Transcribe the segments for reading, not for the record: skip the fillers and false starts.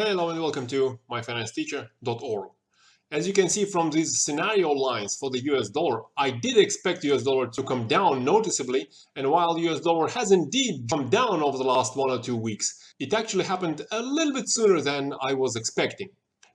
Hello and welcome to myfinanceteacher.org. As you can see from these scenario lines for the US dollar, I did expect US dollar to come down noticeably, and while US dollar has indeed come down over the last 1 or 2 weeks, it actually happened a little bit sooner than I was expecting.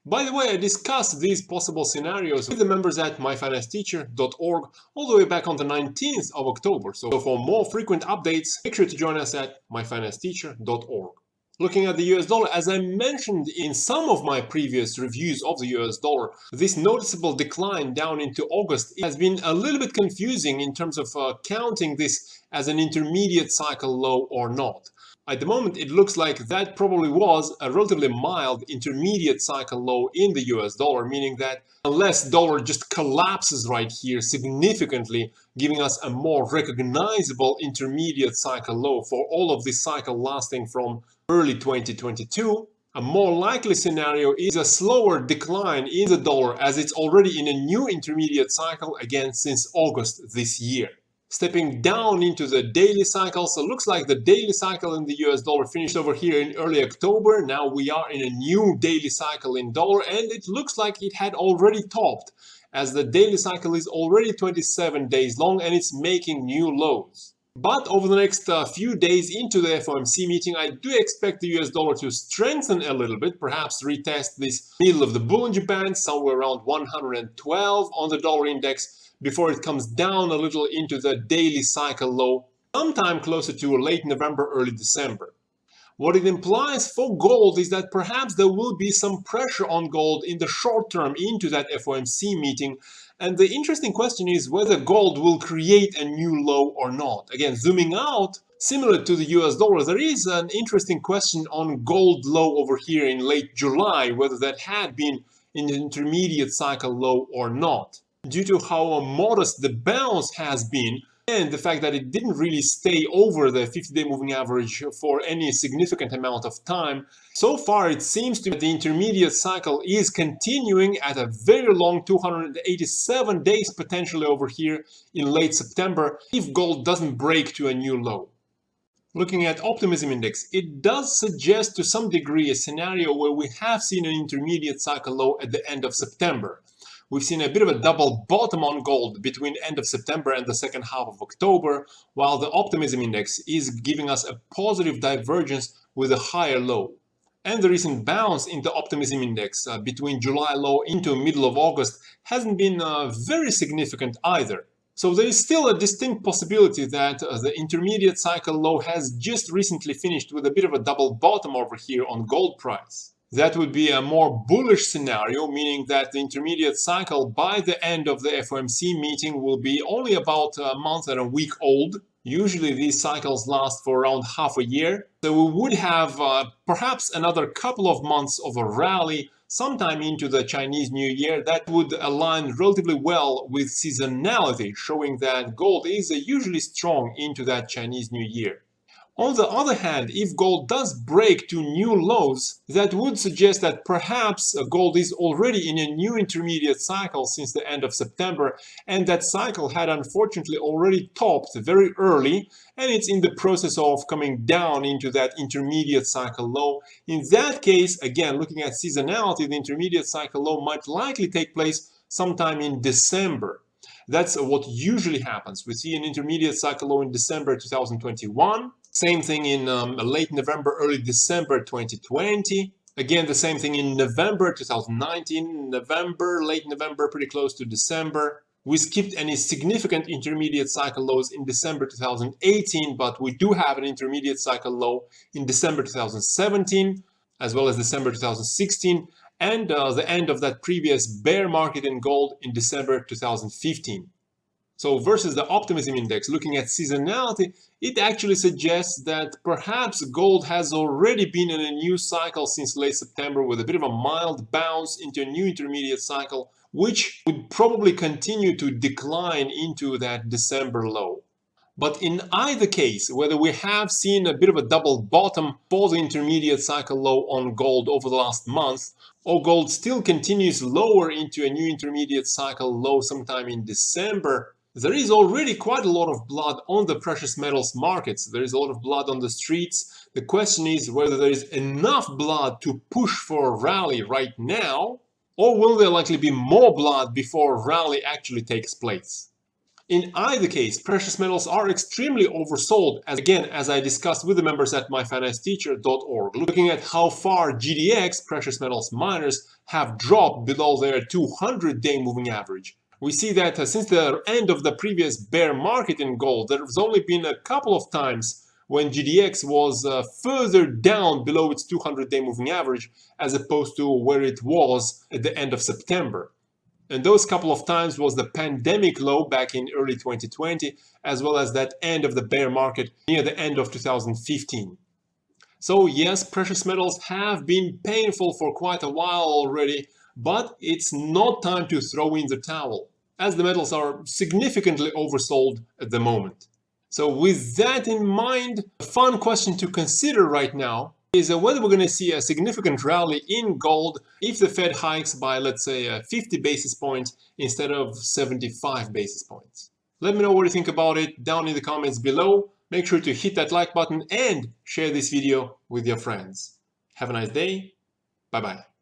By the way, I discussed these possible scenarios with the members at myfinanceteacher.org all the way back on the 19th of October, so for more frequent updates, make sure to join us at myfinanceteacher.org. Looking at the US dollar, as I mentioned in some of my previous reviews of the US dollar, this noticeable decline down into August has been a little bit confusing in terms of counting this as an intermediate cycle low or not. At the moment, it looks like that probably was a relatively mild intermediate cycle low in the US dollar, meaning that unless dollar just collapses right here significantly, giving us a more recognizable intermediate cycle low for all of this cycle lasting from early 2022, a more likely scenario is a slower decline in the dollar as it's already in a new intermediate cycle again since August this year. Stepping down into the daily cycle, so it looks like the daily cycle in the US dollar finished over here in early October. Now we are in a new daily cycle in dollar, and it looks like it had already topped, as the daily cycle is already 27 days long and it's making new lows. But over the next few days into the FOMC meeting, I do expect the US dollar to strengthen a little bit, perhaps retest this middle of the Bollinger Band, somewhere around 112 on the dollar index, before it comes down a little into the daily cycle low, sometime closer to late November, early December. What it implies for gold is that perhaps there will be some pressure on gold in the short term into that FOMC meeting. And the interesting question is whether gold will create a new low or not. Again, zooming out, similar to the US dollar, there is an interesting question on gold low over here in late July, whether that had been an intermediate cycle low or not. Due to how modest the bounce has been, and the fact that it didn't really stay over the 50-day moving average for any significant amount of time, so far it seems to be the intermediate cycle is continuing at a very long 287 days potentially over here in late September if gold doesn't break to a new low. Looking at optimism index, it does suggest to some degree a scenario where we have seen an intermediate cycle low at the end of September. We've seen a bit of a double bottom on gold between end of September and the second half of October, while the optimism index is giving us a positive divergence with a higher low. And the recent bounce in the optimism index between July low into middle of August hasn't been very significant either. So there is still a distinct possibility that the intermediate cycle low has just recently finished with a bit of a double bottom over here on gold price. That would be a more bullish scenario, meaning that the intermediate cycle by the end of the FOMC meeting will be only about a month and a week old. Usually these cycles last for around half a year. So we would have perhaps another couple of months of a rally sometime into the Chinese New Year that would align relatively well with seasonality, showing that gold is usually strong into that Chinese New Year. On the other hand, if gold does break to new lows, that would suggest that perhaps gold is already in a new intermediate cycle since the end of September, and that cycle had unfortunately already topped very early, and it's in the process of coming down into that intermediate cycle low. In that case, again, looking at seasonality, the intermediate cycle low might likely take place sometime in December. That's what usually happens. We see an intermediate cycle low in December 2021. Same thing in late November, early December 2020. Again, the same thing in November 2019, November, late November, pretty close to December. We skipped any significant intermediate cycle lows in December 2018, but we do have an intermediate cycle low in December 2017, as well as December 2016, and the end of that previous bear market in gold in December 2015. So versus the optimism index, looking at seasonality, it actually suggests that perhaps gold has already been in a new cycle since late September with a bit of a mild bounce into a new intermediate cycle, which would probably continue to decline into that December low. But in either case, whether we have seen a bit of a double bottom for the intermediate cycle low on gold over the last month, or gold still continues lower into a new intermediate cycle low sometime in December, There is already quite a lot of blood on the precious metals markets. There is a lot of blood on the streets. The question is whether there is enough blood to push for a rally right now, or will there likely be more blood before a rally actually takes place. In either case, precious metals are extremely oversold, as I discussed with the members at myfinanceteacher.org, looking at how far GDX, precious metals miners, have dropped below their 200-day moving average. We see that since the end of the previous bear market in gold, there has only been a couple of times when GDX was further down below its 200-day moving average as opposed to where it was at the end of September. And those couple of times was the pandemic low back in early 2020, as well as that end of the bear market near the end of 2015. So yes, precious metals have been painful for quite a while already, but it's not time to throw in the towel, as the metals are significantly oversold at the moment. So with that in mind, a fun question to consider right now is whether we're going to see a significant rally in gold if the Fed hikes by, let's say, 50 basis points instead of 75 basis points. Let me know what you think about it down in the comments below. Make sure to hit that like button and share this video with your friends. Have a nice day. Bye-bye.